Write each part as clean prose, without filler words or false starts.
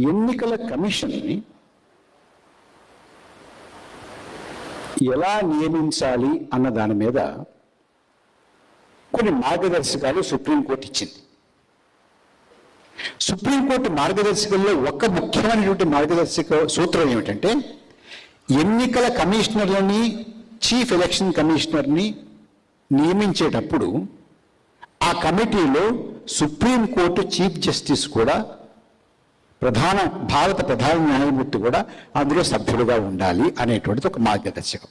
ఎన్నికల కమిషన్ని ఎలా నియమించాలి అన్న దాని మీద కొన్ని మార్గదర్శకాలు సుప్రీంకోర్టు ఇచ్చింది. సుప్రీంకోర్టు మార్గదర్శకాల్లో ఒక ముఖ్యమైనటువంటి మార్గదర్శక సూత్రం ఏమిటంటే, ఎన్నికల కమిషనర్లని, చీఫ్ ఎలక్షన్ కమిషనర్ని నియమించేటప్పుడు ఆ కమిటీలో సుప్రీంకోర్టు చీఫ్ జస్టిస్ కూడా, భారత ప్రధాన న్యాయమూర్తి కూడా అందులో సభ్యుడుగా ఉండాలి అనేటువంటిది ఒక మార్గదర్శకం.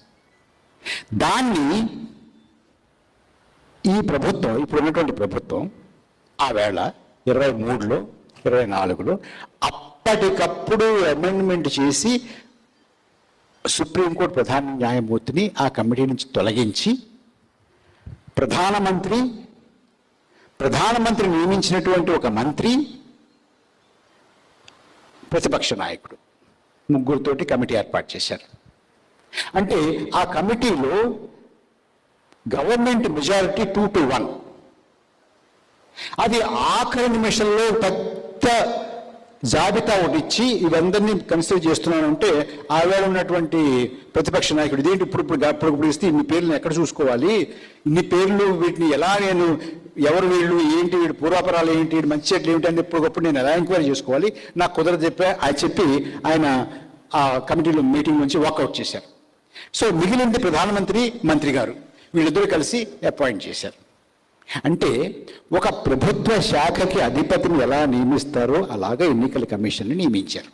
దాన్ని ఈ ప్రభుత్వం, ఇప్పుడున్నటువంటి ప్రభుత్వం ఆ వేళ 23లో 24లో అప్పటికప్పుడు అమెండ్మెంట్ చేసి సుప్రీంకోర్టు ప్రధాన న్యాయమూర్తిని ఆ కమిటీ నుంచి తొలగించి ప్రధానమంత్రి నియమించినటువంటి ఒక మంత్రి, ప్రతిపక్ష నాయకుడు, ముగ్గురితోటి కమిటీ ఏర్పాటు చేశారు. అంటే ఆ కమిటీలో గవర్నమెంట్ మెజారిటీ 2-1. అది ఆఖరి నిమిషంలో పెద్ద జాబితా ఒకటి ఇచ్చి ఇవందరినీ కన్సిడర్ చేస్తున్నానంటే ఆవేళ ఉన్నటువంటి ప్రతిపక్ష నాయకుడు, ఇదేంటి ఇప్పుడు ఇస్తే ఇన్ని పేర్లను ఎక్కడ చూసుకోవాలి, ఇన్ని పేర్లు, వీటిని ఎలా నేను, ఎవరు వీళ్ళు, ఏంటి వీడు పూర్వాపరాలు ఏంటి, వీడు మంచి చెట్లు ఏమిటి అని ఇప్పటికప్పుడు నేను ఎలా ఎంక్వైరీ చేసుకోవాలి, నాకు కుదరదు చెప్పి ఆయన ఆ కమిటీలో మీటింగ్ నుంచి వాకౌట్ చేశారు. సో మిగిలింది ప్రధానమంత్రి, మంత్రి గారు, వీళ్ళిద్దరూ కలిసి అపాయింట్ చేశారు. అంటే ఒక ప్రభుత్వ శాఖకి అధిపతిని ఎలా నియమిస్తారో అలాగే ఎన్నికల కమిషన్ని నియమించారు.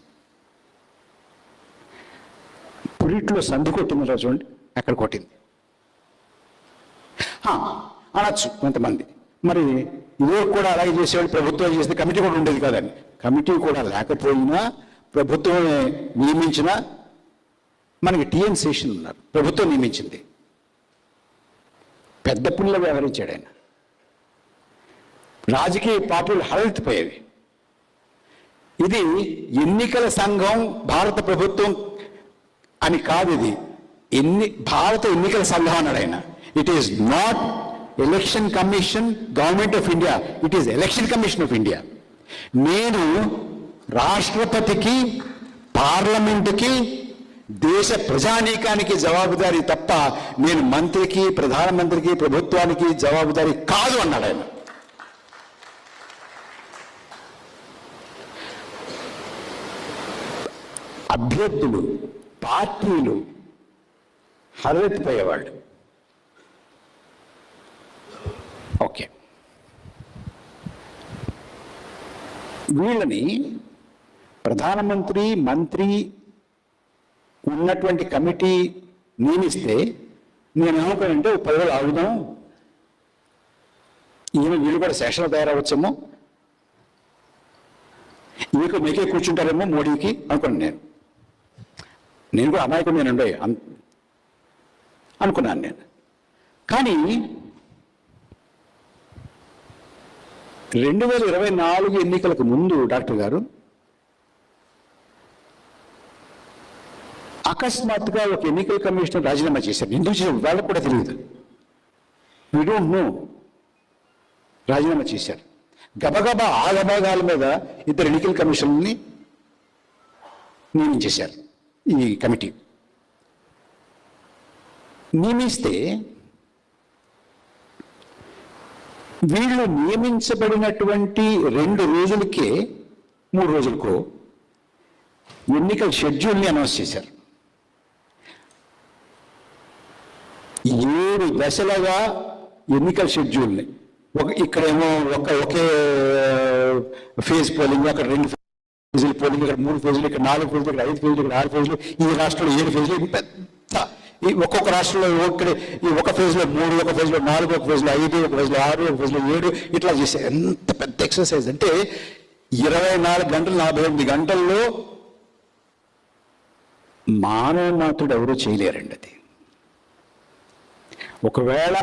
పురిట్లో సందు కొట్టింది చూడండి, అక్కడ కొట్టింది అనొచ్చు కొంతమంది. మరి ఇదే కూడా అలాగే చేసేవాళ్ళు, ప్రభుత్వం చేస్తే కమిటీ కూడా ఉండేది కదండి. కమిటీ కూడా లేకపోయినా ప్రభుత్వమే నియమించినా మనకి టిఎన్ శేషన్ ఉన్నారు, ప్రభుత్వం నియమించింది, పెద్ద పుల్ల వ్యవహరించాడు ఆయన. రాజకీయ పార్టీలు హలెత్తిపోయేవి. ఇది ఎన్నికల సంఘం, భారత ప్రభుత్వం అని కాదు, ఇది భారత ఎన్నికల సంఘం అన్నాడు ఆయన. It is not election commission government of India, it is election commission of India. నేను రాష్ట్రపతికి, పార్లమెంటుకి, దేశ ప్రజానీకానికి జవాబుదారీ తప్ప నేను మంత్రికి, ప్రధానమంత్రికి, ప్రభుత్వానికి జవాబుదారీ కాదు అన్నాడు ఆయన. అభ్యర్థులు, పార్టీలు హర్రెత్తిపోయేవాళ్ళు. ఓకే, వీళ్ళని ప్రధానమంత్రి, మంత్రి ఉన్నటువంటి కమిటీ నియమిస్తే నేను ఏమనుకోనంటే 10 రోజులు ఆగుదాం, వీళ్ళు కూడా శేషంలో తయారవచ్చేమో, మీకే కూర్చుంటారేమో మోడీకి అనుకున్నాను. నేను కూడా అమాయకుడు నేనుండే అనుకున్నాను నేను. కానీ 2024 ఎన్నికలకు ముందు డాక్టర్ గారు అకస్మాత్తుగా ఒక ఎన్నికల కమిషనర్ రాజీనామా చేశారు. ఎందుకు చేశారు వాళ్ళకు కూడా తెలియదు, వీ డోంట్ నో. రాజీనామా చేశారు. గబగబా ఆగభాగాల మీద 2 ఎన్నికల కమిషన్ని నియమించేశారు. ఈ కమిటీ నియమిస్తే వీళ్ళు నియమించబడినటువంటి 2 రోజులకే 3 రోజులకో ఎన్నికల షెడ్యూల్ని అనౌన్స్ చేశారు. 7 దశలుగా ఎన్నికల షెడ్యూల్ని, ఇక్కడేమో ఒకే ఫేజ్ పోలింగ్, అక్కడ 2 ఫేజులు పోలింగ్, ఇక్కడ 3 ఫేజులు, ఇక్కడ 4 ఫేజులు, ఇక్కడ 5 ఫేజులు, ఇక్కడ 6 ఫేజులు, ఈ రాష్ట్రంలో 7 ఫేజులు, పెద్ద ఈ ఒక్కొక్క రాష్ట్రంలో ఇక్కడ ఈ ఒక ఫేజ్లో 3, ఒక ఫేజ్లో 4, ఒక ఫేజ్లో 5, ఒక ఫేజ్లో 6, ఒక ఫేజ్లో 7 ఇట్లా చేశారు. ఎంత పెద్ద ఎక్సర్సైజ్ అంటే 24 గంటలు 48 గంటల్లో మానవమాతుడు ఎవరూ చేయలేరండి అది. ఒకవేళ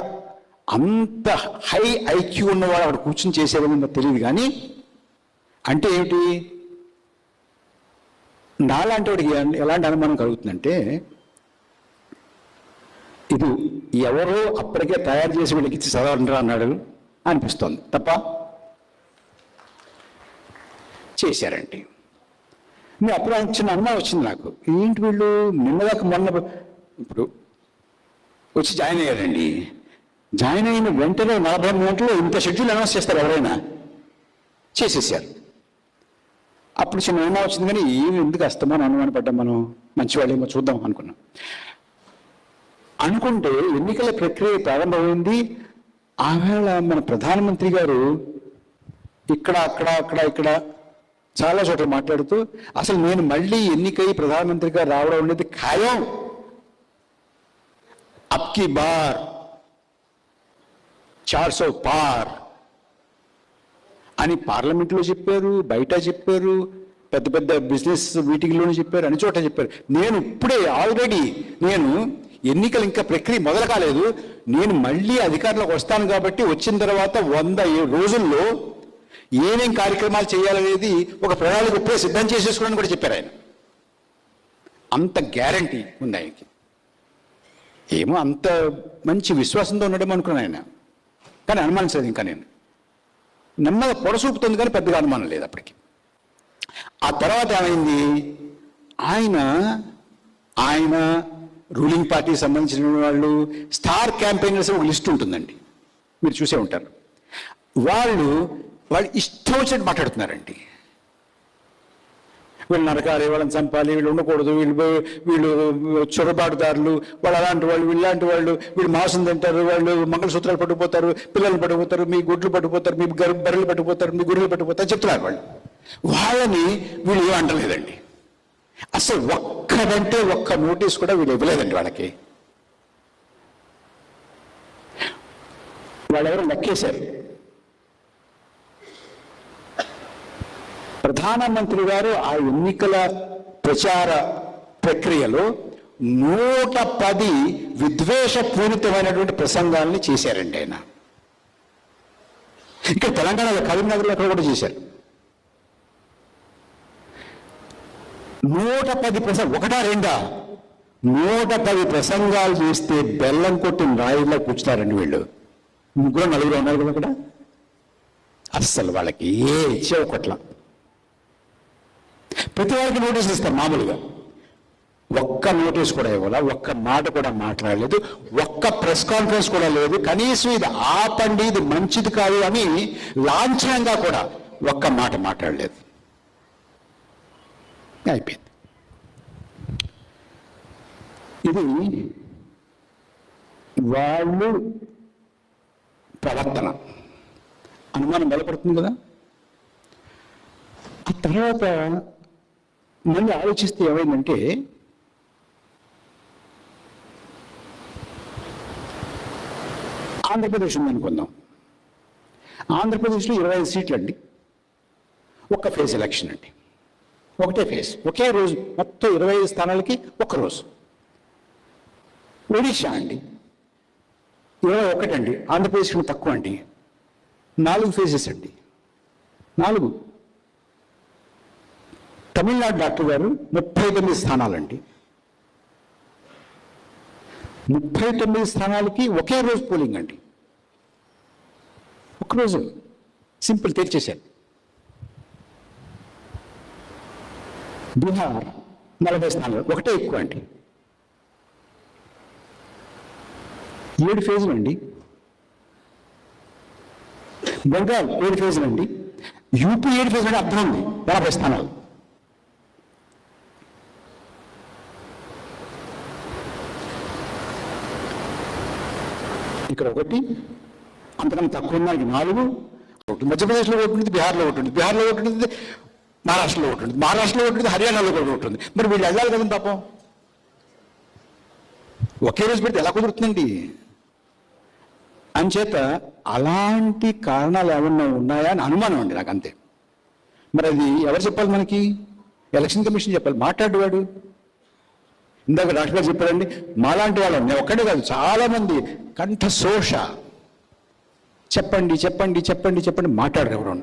అంత హై ఐక్యూ ఉన్నవాడు అక్కడ కూర్చొని చేసేదేమో తెలియదు. కానీ అంటే ఏమిటి, నాలాంటి వాడికి ఎలాంటి అనుమానం కలుగుతుందంటే, ఇది ఎవరో అప్పటికే తయారు చేసి వీళ్ళకి ఇచ్చి చదవరా అన్నాడు అనిపిస్తోంది తప్ప చేశారండి. అప్పుడు చిన్న అనుమానం వచ్చింది నాకు, ఏంటి వీళ్ళు నిన్నదాకా మొన్న ఇప్పుడు వచ్చి జాయిన్ అయ్యారండి. జాయిన్ అయిన వెంటనే 48 గంటల్లో ఇంత షెడ్యూల్ అనౌన్స్ చేస్తారు ఎవరైనా? చేసేసారు. అప్పుడు చిన్న అనుమానం వచ్చింది, కానీ ఏమి ఎందుకు వస్తామని అనుమానపడ్డాం, మనం మంచివాళ్ళేమో చూద్దాం అనుకున్నాం. అనుకుంటే ఎన్నికల ప్రక్రియ ప్రారంభమైంది. ఆవేళ మన ప్రధానమంత్రి గారు ఇక్కడ అక్కడ అక్కడ ఇక్కడ చాలా చోట్ల మాట్లాడుతూ, అసలు నేను మళ్ళీ ఎన్నికై ప్రధానమంత్రిగా రావడం అనేది ఖాయం, అబ్కి బార్ 400 పార్ అని పార్లమెంట్లో చెప్పారు, బయట చెప్పారు, పెద్ద పెద్ద బిజినెస్ మీటింగ్లోనే చెప్పారు, అన్ని చోట చెప్పారు. నేను ఇప్పుడే ఆల్రెడీ ఎన్నికలు ఇంకా ప్రక్రియ మొదలు కాలేదు, నేను మళ్ళీ అధికారంలోకి వస్తాను కాబట్టి వచ్చిన తర్వాత 100 రోజుల్లో ఏమేం కార్యక్రమాలు చేయాలనేది ఒక ప్రణాళిక ఇప్పుడే సిద్ధం చేసేసుకోవడానికి కూడా చెప్పారు ఆయన. అంత గ్యారంటీ ఉంది ఆయనకి. ఏమో అంత మంచి విశ్వాసంతో ఉండడం అనుకున్నాను ఆయన, కానీ అనుమానించలేదు. ఇంకా నేను నెమ్మదిగా పొడసూపుతుంది, కానీ పెద్దగా అనుమానం లేదు అప్పటికి. ఆ తర్వాత ఏమైంది, ఆయన రూలింగ్ పార్టీకి సంబంధించిన వాళ్ళు స్టార్ క్యాంపెయినర్స్ ఒక లిస్ట్ ఉంటుందండి, మీరు చూసే ఉంటారు. వాళ్ళు ఇష్టం వచ్చినట్టు మాట్లాడుతున్నారండి. వీళ్ళు నరకాలి, వాళ్ళని చంపాలి, వీళ్ళు ఉండకూడదు, వీళ్ళు చొరబాటుదారులు, వాళ్ళు అలాంటి వాళ్ళు, వీళ్ళంటి వాళ్ళు, వీళ్ళు మాంసం తింటారు, వాళ్ళు మంగళసూత్రాలు పట్టుకుపోతారు, పిల్లలు పట్టుకుపోతారు, మీ గుడ్లు పట్టుకుపోతారు, మీ బర్రెలు పట్టుకుపోతారు, మీ గుర్రెలు పట్టుకుపోతారు చెప్తున్నారు వాళ్ళు. వాళ్ళని వీళ్ళు ఏం అంటలేదండి. అసలు ఒక్కడంటే ఒక్క నోటీస్ కూడా వీళ్ళు ఇవ్వలేదండి వాళ్ళకి. వాళ్ళెవరో లెక్కేశారు. ప్రధానమంత్రి గారు ఆ ఎన్నికల ప్రచార ప్రక్రియలో 110 విద్వేషపూరితమైనటువంటి ప్రసంగాల్ని చేశారండి ఆయన. ఇక్కడ తెలంగాణలో కరీంనగర్లో అక్కడ కూడా చేశారు. 110 ప్రసంగం, ఒకటా రెండా? 110 ప్రసంగాలు చేస్తే బెల్లం కొట్టిన రాయిలో కూర్చున్నారండి వీళ్ళు. 3-4 ఉన్నారు కదా అక్కడ. అస్సలు వాళ్ళకి ఏ ఇచ్చే ఒకట్ల. ప్రతి వారికి నోటీస్ ఇస్తారు మామూలుగా. ఒక్క నోటీస్ కూడా ఇవ్వాల, ఒక్క మాట కూడా మాట్లాడలేదు, ఒక్క ప్రెస్ కాన్ఫరెన్స్ కూడా లేదు. కనీసం ఇది ఆపండి, ఇది మంచిది కాదు అని లాంఛనంగా కూడా ఒక్క మాట మాట్లాడలేదు. అయిపోయింది. ఇది వాళ్ళు ప్రవర్తన. అనుమానం బలపడుతుంది కదా. ఆ తర్వాత మళ్ళీ ఆలోచిస్తే ఏమైందంటే, ఆంధ్రప్రదేశ్ ఉందనుకుందాం. ఆంధ్రప్రదేశ్లో 25 సీట్లు అండి. ఒక్క ఫేజ్ ఎలక్షన్ అండి, ఒకటే ఫేజ్, ఒకే రోజు, మొత్తం 25 స్థానాలకి ఒక్క రోజు. ఒడిషా అండి 21 అండి, ఆంధ్రప్రదేశ్ కన్నా తక్కువ అండి. 4 ఫేజెస్ అండి, 4. తమిళనాడు డాక్టర్ గారు 39 స్థానాలండి. 39 స్థానాలకి ఒకే రోజు పోలింగ్ అండి. ఒకరోజు సింపుల్ తెరిచేశారు. బీహార్ 40 స్థానాలు, ఒకటే ఎక్కువ అండి. 7 ఫేజులు అండి. బెంగాల్ 7 ఫేజులు అండి. యూపీ 7 ఫేజులు అంటే అర్థం ఉంది, 50 స్థానాలు. ఇక్కడ 1, అంతకన్నా తక్కువ ఉన్నాయి 4. మధ్యప్రదేశ్లో ఒకటి ఉంటుంది, బీహార్లో ఒకటి ఉంటుంది, బీహార్లో ఒకటి ఉంటుంది, మహారాష్ట్రలో ఒకటి ఉంటుంది, మహారాష్ట్రలో ఒకటి ఉంటుంది, హర్యానాలో కూడా ఉంటుంది. మరి వీళ్ళు వెళ్ళాలి కదండి పాపం. ఒకే రోజు పెడితే ఎలా కుదురుతుందండి? అంచేత అలాంటి కారణాలు ఏమన్నా ఉన్నాయా అని అనుమానం అండి నాకు, అంతే. మరి అది ఎవరు చెప్పాలి మనకి? ఎలక్షన్ కమిషన్ చెప్పాలి. మాట్లాడేవాడు ఇందాక డాక్టర్ గారు చెప్పారండి, మాలాంటి వాళ్ళం, నేను ఒక్కడే కాదు, చాలామంది కంఠ శోష, చెప్పండి చెప్పండి చెప్పండి చెప్పండి మాట్లాడరు ఎవరు.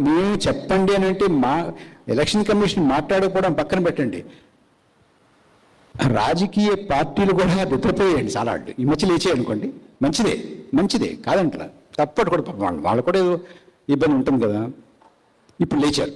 మేము చెప్పండి అని అంటే మా ఎలక్షన్ కమిషన్ మాట్లాడకపోవడం పక్కన పెట్టండి, రాజకీయ పార్టీలు కూడా నిద్రపోయాయండి చాలా. ఈ మధ్య లేచాయి అనుకోండి, మంచిదే కాదంటారా, తప్పటి కూడా వాళ్ళు కూడా ఏదో ఇబ్బంది ఉంటుంది కదా. ఇప్పుడు లేచారు.